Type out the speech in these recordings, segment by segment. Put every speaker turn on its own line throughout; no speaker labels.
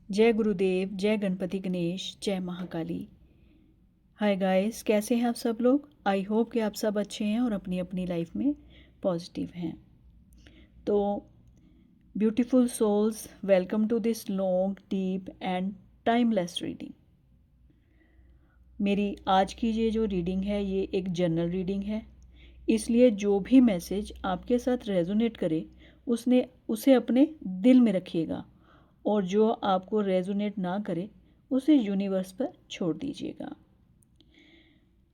जय गुरुदेव, जय गणपति गणेश, जय महाकाली। हाय गाइस, कैसे हैं आप सब लोग। आई होप कि आप सब अच्छे हैं और अपनी अपनी लाइफ में पॉजिटिव हैं। तो beautiful souls, welcome to this long deep and timeless reading. मेरी आज की ये जो रीडिंग है ये एक जनरल रीडिंग है, इसलिए जो भी मैसेज आपके साथ रेजोनेट करे उसे अपने दिल में रखिएगा, और जो आपको रेजोनेट ना करे उसे यूनिवर्स पर छोड़ दीजिएगा।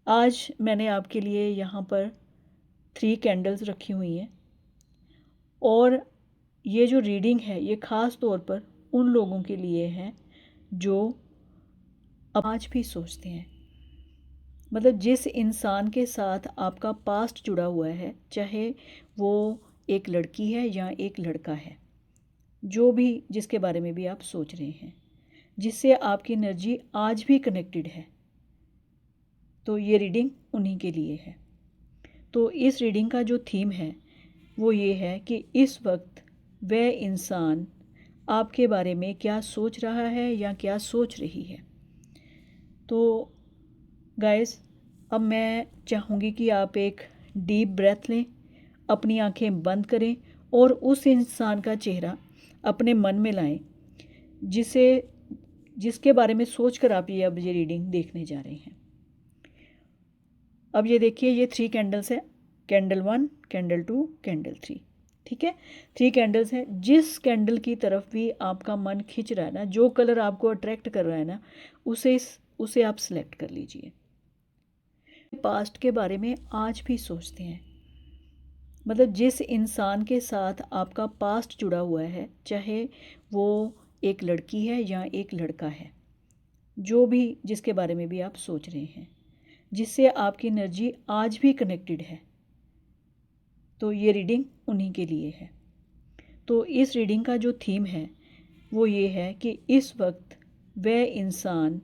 आज मैंने आपके लिए यहाँ पर 3 कैंडल्स रखी हुई हैं, और ये जो रीडिंग है ये ख़ास तौर पर उन लोगों के लिए है जो आज भी सोचते हैं, मतलब जिस इंसान के साथ आपका पास्ट जुड़ा हुआ है, चाहे वो एक लड़की है या एक लड़का है, जो भी जिसके बारे में भी आप सोच रहे हैं, जिससे आपकी एनर्जी आज भी कनेक्टेड है, तो ये रीडिंग उन्हीं के लिए है। तो इस रीडिंग का जो थीम है वो ये है कि इस वक्त वह इंसान आपके बारे में क्या सोच रहा है या क्या सोच रही है। तो गाइस, अब मैं चाहूँगी कि आप एक डीप ब्रेथ लें, अपनी आंखें बंद करें और उस इंसान का चेहरा अपने मन में लाएं जिसके बारे में सोचकर आप अब ये रीडिंग देखने जा रहे हैं। अब ये देखिए, ये 3 कैंडल्स है, कैंडल 1, कैंडल 2, कैंडल 3। ठीक है, 3 कैंडल्स हैं। जिस कैंडल की तरफ भी आपका मन खिंच रहा है ना, जो कलर आपको अट्रैक्ट कर रहा है ना, उसे आप सिलेक्ट कर लीजिए। पास्ट के बारे में आज भी सोचते हैं, मतलब जिस इंसान के साथ आपका पास्ट जुड़ा हुआ है, चाहे वो एक लड़की है या एक लड़का है, जो भी जिसके बारे में भी आप सोच रहे हैं, जिससे आपकी एनर्जी आज भी कनेक्टेड है, तो ये रीडिंग उन्हीं के लिए है। तो इस रीडिंग का जो थीम है वो ये है कि इस वक्त वह इंसान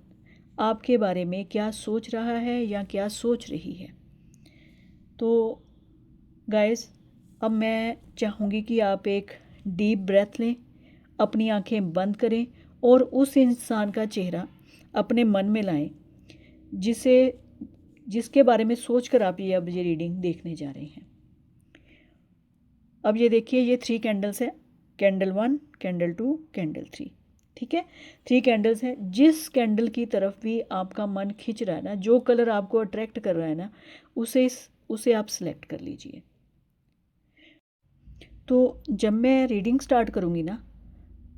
आपके बारे में क्या सोच रहा है या क्या सोच रही है। तो गाइस, अब मैं चाहूँगी कि आप एक डीप ब्रेथ लें, अपनी आंखें बंद करें और उस इंसान का चेहरा अपने मन में लाएं जिसके बारे में सोचकर आप अब ये रीडिंग देखने जा रहे हैं। अब ये देखिए, ये 3 कैंडल्स है, कैंडल 1, कैंडल 2, कैंडल 3। ठीक है, 3 कैंडल्स हैं। जिस कैंडल की तरफ भी आपका मन खिंच रहा है ना, जो कलर आपको अट्रैक्ट कर रहा है ना, उसे आप सिलेक्ट कर लीजिए। तो जब मैं रीडिंग स्टार्ट करूँगी ना,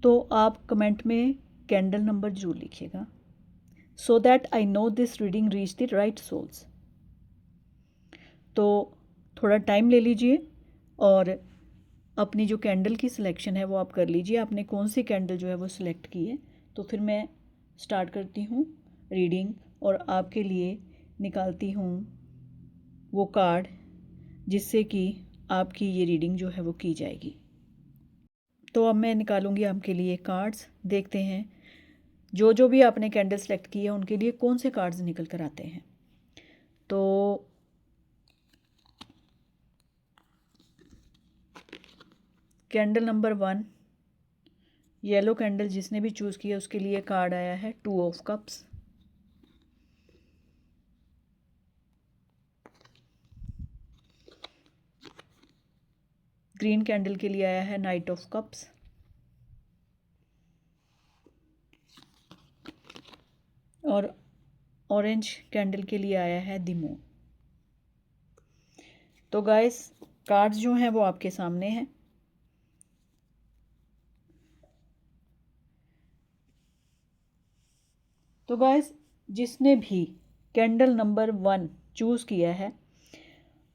तो आप कमेंट में कैंडल नंबर ज़रूर लिखिएगा, so that I know this reading reach the right souls. तो थोड़ा टाइम ले लीजिए और अपनी जो कैंडल की सिलेक्शन है वो आप कर लीजिए, आपने कौन सी कैंडल जो है वो सिलेक्ट की है। तो फिर मैं स्टार्ट करती हूँ रीडिंग और आपके लिए निकालती हूँ वो कार्ड जिससे कि आपकी ये रीडिंग जो है वो की जाएगी। तो अब मैं निकालूंगी आपके लिए कार्ड्स, देखते हैं जो भी आपने कैंडल सेलेक्ट की है उनके लिए कौन से कार्ड्स निकल कर आते हैं। तो कैंडल नंबर 1, येलो कैंडल जिसने भी चूज़ किया उसके लिए कार्ड आया है 2 ऑफ कप्स। ग्रीन कैंडल के लिए आया है नाइट ऑफ कप्स। और ऑरेंज कैंडल के लिए आया है द मून। तो गाइस, कार्ड्स जो हैं वो आपके सामने हैं। तो गाइस, जिसने भी कैंडल नंबर 1 चूज़ किया है,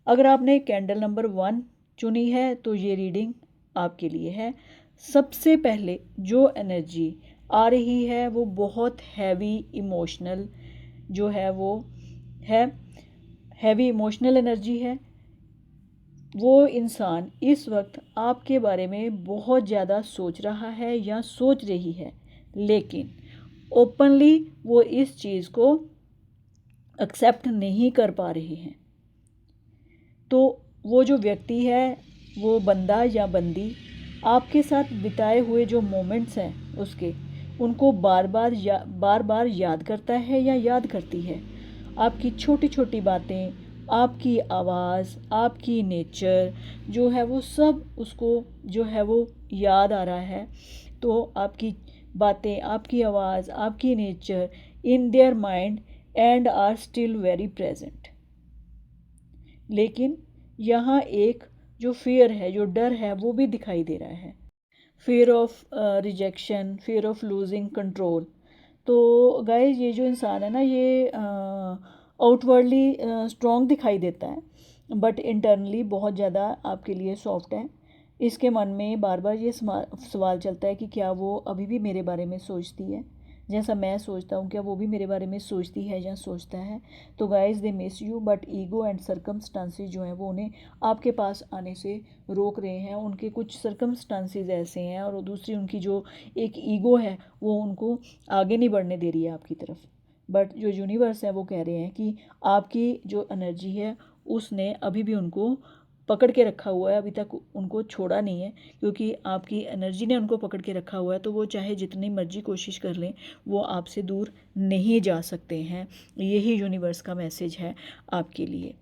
अगर आपने कैंडल नंबर 1 चुनी है तो ये रीडिंग आपके लिए है। सबसे पहले जो एनर्जी आ रही है वो बहुत हैवी इमोशनल जो है वो है, हैवी इमोशनल एनर्जी है। वो इंसान इस वक्त आपके बारे में बहुत ज़्यादा सोच रहा है या सोच रही है, लेकिन ओपनली वो इस चीज़ को एक्सेप्ट नहीं कर पा रहे हैं। तो वो जो व्यक्ति है, वो बंदा या बंदी, आपके साथ बिताए हुए जो मोमेंट्स हैं उनको बार बार याद करता है या याद करती है। आपकी छोटी छोटी बातें, आपकी आवाज़, आपकी नेचर जो है वो सब उसको जो है वो याद आ रहा है। तो आपकी बातें, आपकी आवाज़, आपकी nature in their mind and are still very present. लेकिन यहाँ एक जो फियर है, जो डर है, वो भी दिखाई दे रहा है। Fear of rejection, fear of losing control. तो गाइस ये जो इंसान है ना, ये आउटवर्डली स्ट्रॉन्ग दिखाई देता है बट इंटरनली बहुत ज़्यादा आपके लिए सॉफ्ट है। इसके मन में बार बार ये सवाल चलता है कि क्या वो अभी भी मेरे बारे में सोचती है जैसा मैं सोचता हूँ, क्या वो भी मेरे बारे में सोचती है या सोचता है। तो guys they miss you but ego and circumstances जो हैं वो उन्हें आपके पास आने से रोक रहे हैं। उनके कुछ सर्कमस्टांसेस ऐसे हैं और दूसरी उनकी जो एक ईगो है वो उनको आगे नहीं बढ़ने दे रही है आपकी तरफ। बट जो यूनिवर्स है वो कह रहे हैं कि आपकी जो एनर्जी है उसने अभी भी उनको पकड़ के रखा हुआ है, अभी तक उनको छोड़ा नहीं है, क्योंकि आपकी एनर्जी ने उनको पकड़ के रखा हुआ है। तो वो चाहे जितनी मर्जी कोशिश कर लें वो आपसे दूर नहीं जा सकते हैं। यही यूनिवर्स का मैसेज है आपके लिए।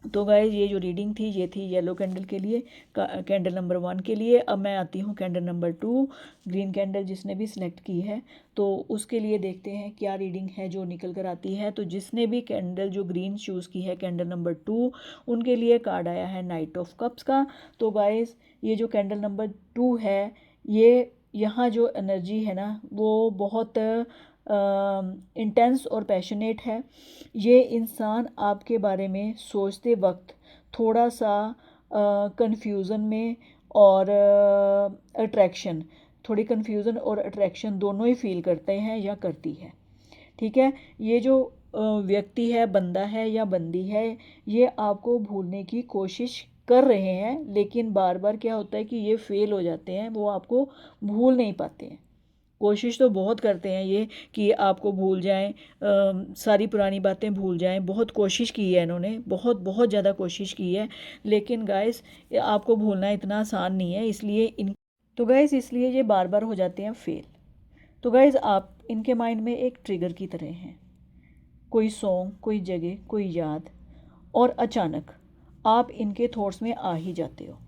तो गाइस ये जो रीडिंग थी ये थी येलो कैंडल के लिए, कैंडल नंबर 1 के लिए। अब मैं आती हूँ कैंडल नंबर 2, ग्रीन कैंडल जिसने भी सिलेक्ट की है तो उसके लिए देखते हैं क्या रीडिंग है जो निकल कर आती है। तो जिसने भी कैंडल जो ग्रीन चूज़ की है कैंडल नंबर 2, उनके लिए कार्ड आया है नाइट ऑफ कप्स का। तो गाइस ये जो कैंडल नंबर 2 है, ये यहाँ जो एनर्जी है ना वो बहुत इंटेंस और पैशनेट है। ये इंसान आपके बारे में सोचते वक्त थोड़ा सा कंफ्यूजन में और अट्रैक्शन, थोड़ी कंफ्यूजन और अट्रैक्शन दोनों ही फील करते हैं या करती है। ठीक है, ये जो व्यक्ति है, बंदा है या बंदी है, ये आपको भूलने की कोशिश कर रहे हैं लेकिन बार बार क्या होता है कि ये फेल हो जाते हैं, वो आपको भूल नहीं पाते हैं। कोशिश तो बहुत करते हैं ये कि आपको भूल जाएं, सारी पुरानी बातें भूल जाएं। बहुत कोशिश की है इन्होंने, बहुत बहुत ज़्यादा कोशिश की है, लेकिन गाइस आपको भूलना इतना आसान नहीं है। इसलिए ये बार बार हो जाते हैं फेल। तो गाइस आप इनके माइंड में एक ट्रिगर की तरह हैं। कोई सॉन्ग, कोई जगह, कोई याद और अचानक आप इनके थॉट्स में आ ही जाते हो।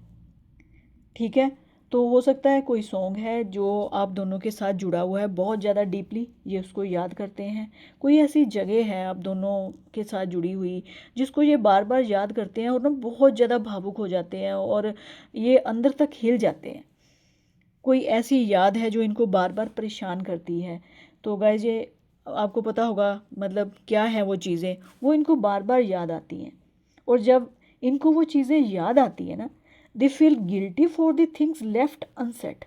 ठीक है, तो हो सकता है कोई सॉन्ग है जो आप दोनों के साथ जुड़ा हुआ है बहुत ज़्यादा डीपली, ये उसको याद करते हैं। कोई ऐसी जगह है आप दोनों के साथ जुड़ी हुई जिसको ये बार बार याद करते हैं और ना बहुत ज़्यादा भावुक हो जाते हैं और ये अंदर तक हिल जाते हैं। कोई ऐसी याद है जो इनको बार बार परेशान करती है। तो गाइस ये आपको पता होगा मतलब क्या है वो चीज़ें, वो इनको बार बार याद आती हैं। और जब इनको वो चीज़ें याद आती है ना, they feel guilty for the things left unsaid.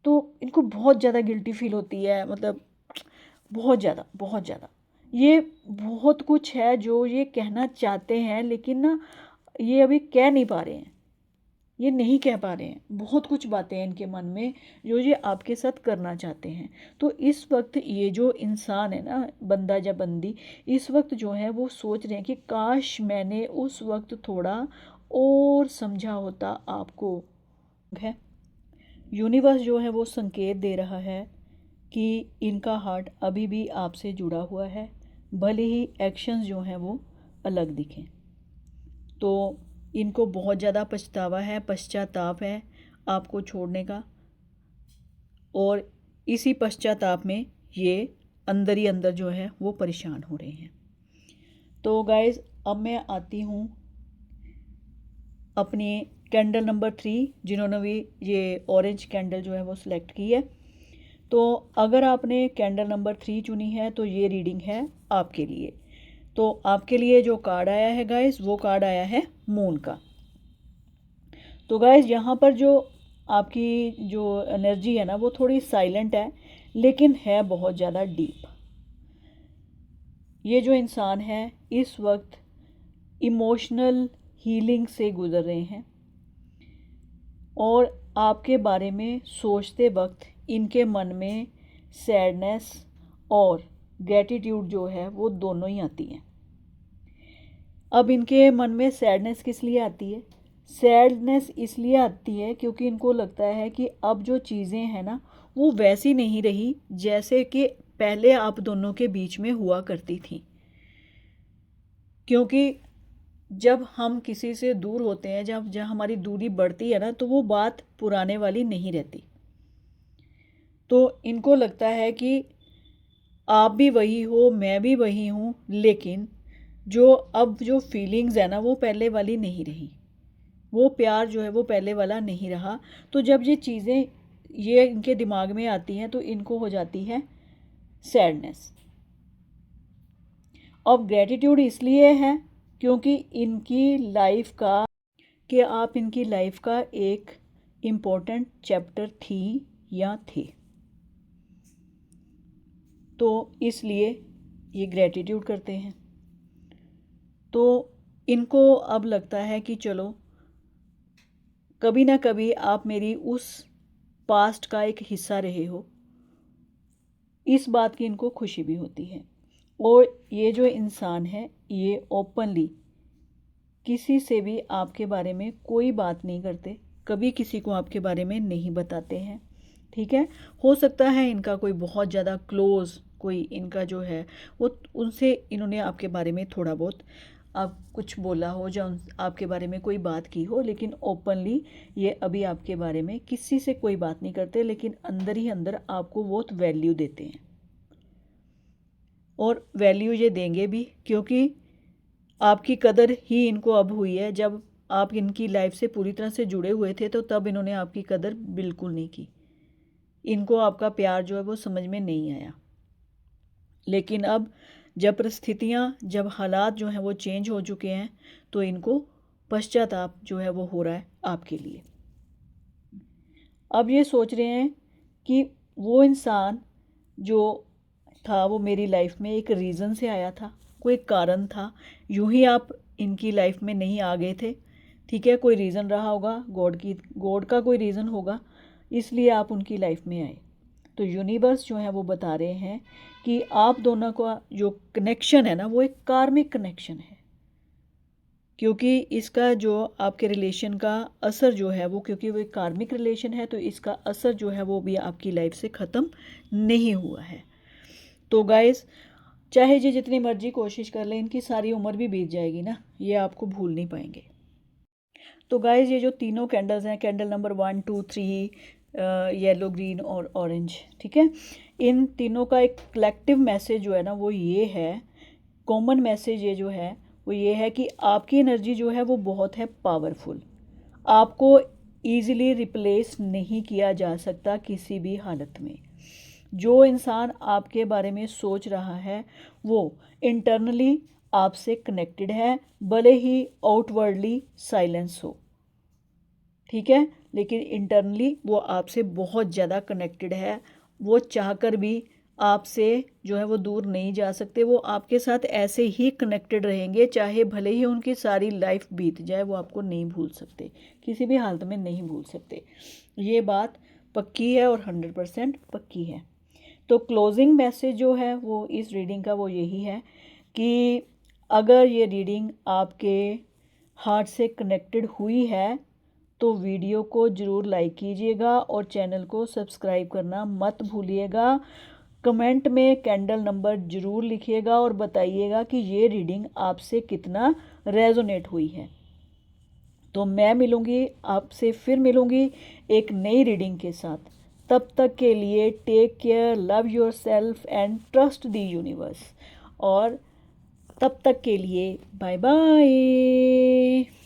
तो इनको बहुत ज़्यादा गिल्टी फील होती है, मतलब बहुत ज़्यादा बहुत ज़्यादा। ये बहुत कुछ है जो ये कहना चाहते हैं लेकिन ना ये अभी कह नहीं पा रहे हैं, ये नहीं कह पा रहे हैं। बहुत कुछ बातें हैं इनके मन में जो ये आपके साथ करना चाहते हैं। तो इस वक्त ये जो इंसान है ना, बंदा या बंदी, इस वक्त जो है वो सोच रहे हैं कि काश मैंने उस वक्त थोड़ा और समझा होता आपको। है यूनिवर्स जो है वो संकेत दे रहा है कि इनका हार्ट अभी भी आपसे जुड़ा हुआ है, भले ही एक्शंस जो हैं वो अलग दिखें। तो इनको बहुत ज़्यादा पछतावा है, पश्चाताप है आपको छोड़ने का, और इसी पश्चाताप में ये अंदर ही अंदर जो है वो परेशान हो रहे हैं। तो गाइज़ अब मैं आती हूँ अपने कैंडल नंबर 3, जिन्होंने भी ये ऑरेंज कैंडल जो है वो सिलेक्ट की है। तो अगर आपने कैंडल नंबर 3 चुनी है तो ये रीडिंग है आपके लिए। तो आपके लिए जो कार्ड आया है गाइस, वो कार्ड आया है मून का। तो गाइस यहाँ पर जो आपकी जो एनर्जी है ना वो थोड़ी साइलेंट है लेकिन है बहुत ज़्यादा डीप। ये जो इंसान है इस वक्त इमोशनल हीलिंग से गुजर रहे हैं और आपके बारे में सोचते वक्त इनके मन में सैडनेस और ग्रैटिट्यूड जो है वो दोनों ही आती हैं। अब इनके मन में सैडनेस किस लिए आती है? सैडनेस इसलिए आती है क्योंकि इनको लगता है कि अब जो चीज़ें हैं ना वो वैसी नहीं रही जैसे कि पहले आप दोनों के बीच में हुआ करती थी। क्योंकि जब हम किसी से दूर होते हैं, जब जब हमारी दूरी बढ़ती है ना, तो वो बात पुराने वाली नहीं रहती। तो इनको लगता है कि आप भी वही हो, मैं भी वही हूँ, लेकिन जो अब जो फीलिंग्स है ना वो पहले वाली नहीं रही, वो प्यार जो है वो पहले वाला नहीं रहा। तो जब ये चीज़ें ये इनके दिमाग में आती हैं तो इनको हो जाती है सैडनेस। अब ग्रेटिट्यूड इसलिए है क्योंकि इनकी लाइफ का कि आप इनकी लाइफ का एक इम्पोर्टेंट चैप्टर थी या थे, तो इसलिए ये ग्रेटिट्यूड करते हैं। तो इनको अब लगता है कि चलो कभी ना कभी आप मेरी उस पास्ट का एक हिस्सा रहे हो, इस बात की इनको खुशी भी होती है। और ये जो इंसान है ये ओपनली किसी से भी आपके बारे में कोई बात नहीं करते, कभी किसी को आपके बारे में नहीं बताते हैं, ठीक है। हो सकता है इनका कोई बहुत ज़्यादा क्लोज़ कोई इनका जो है वो उनसे इन्होंने आपके बारे में थोड़ा बहुत आप कुछ बोला हो या आपके बारे में कोई बात की हो, लेकिन ओपनली ये अभी आपके बारे में किसी से कोई बात नहीं करते, लेकिन अंदर ही अंदर आपको बहुत वैल्यू देते हैं। और वैल्यू ये देंगे भी क्योंकि आपकी कदर ही इनको अब हुई है। जब आप इनकी लाइफ से पूरी तरह से जुड़े हुए थे तो तब इन्होंने आपकी कदर बिल्कुल नहीं की, इनको आपका प्यार जो है वो समझ में नहीं आया। लेकिन अब जब परिस्थितियाँ, जब हालात जो हैं वो चेंज हो चुके हैं, तो इनको पश्चाताप जो है वो हो रहा है आपके लिए। अब ये सोच रहे हैं कि वो इंसान जो था वो मेरी लाइफ में एक रीज़न से आया था, कोई कारण था, यूं ही आप इनकी लाइफ में नहीं आ गए थे, ठीक है। कोई रीज़न रहा होगा, गॉड का कोई रीज़न होगा, इसलिए आप उनकी लाइफ में आए। तो यूनिवर्स जो है वो बता रहे हैं कि आप दोनों का जो कनेक्शन है ना वो एक कार्मिक कनेक्शन है, क्योंकि इसका जो आपके रिलेशन का असर जो है वो, क्योंकि वो एक कार्मिक रिलेशन है, तो इसका असर जो है वो भी आपकी लाइफ से ख़त्म नहीं हुआ है। तो गाइस, चाहे ये जितनी मर्जी कोशिश कर लें, इनकी सारी उम्र भी बीत जाएगी ना, ये आपको भूल नहीं पाएंगे। तो गाइस, ये जो तीनों कैंडल्स हैं, कैंडल नंबर 1, 2, 3, येलो, ग्रीन और ऑरेंज, ठीक है, इन तीनों का एक कलेक्टिव मैसेज जो है ना वो ये है, कॉमन मैसेज ये जो है वो ये है कि आपकी एनर्जी जो है वो बहुत है पावरफुल, आपको ईज़िली रिप्लेस नहीं किया जा सकता किसी भी हालत में। जो इंसान आपके बारे में सोच रहा है वो इंटरनली आपसे कनेक्टेड है, भले ही आउटवर्डली साइलेंस हो, ठीक है, लेकिन इंटरनली वो आपसे बहुत ज़्यादा कनेक्टेड है। वो चाहकर भी आपसे जो है वो दूर नहीं जा सकते, वो आपके साथ ऐसे ही कनेक्टेड रहेंगे, चाहे भले ही उनकी सारी लाइफ बीत जाए, वो आपको नहीं भूल सकते, किसी भी हालत में नहीं भूल सकते। ये बात पक्की है और 100% पक्की है। तो क्लोजिंग मैसेज जो है वो इस रीडिंग का वो यही है कि अगर ये रीडिंग आपके हार्ट से कनेक्टेड हुई है तो वीडियो को ज़रूर लाइक कीजिएगा और चैनल को सब्सक्राइब करना मत भूलिएगा। कमेंट में कैंडल नंबर ज़रूर लिखिएगा और बताइएगा कि ये रीडिंग आपसे कितना रेजोनेट हुई है। तो मैं मिलूँगी आपसे, फिर मिलूँगी एक नई रीडिंग के साथ। तब तक के लिए take care, love yourself and trust the universe. और तब तक के लिए बाय बाय।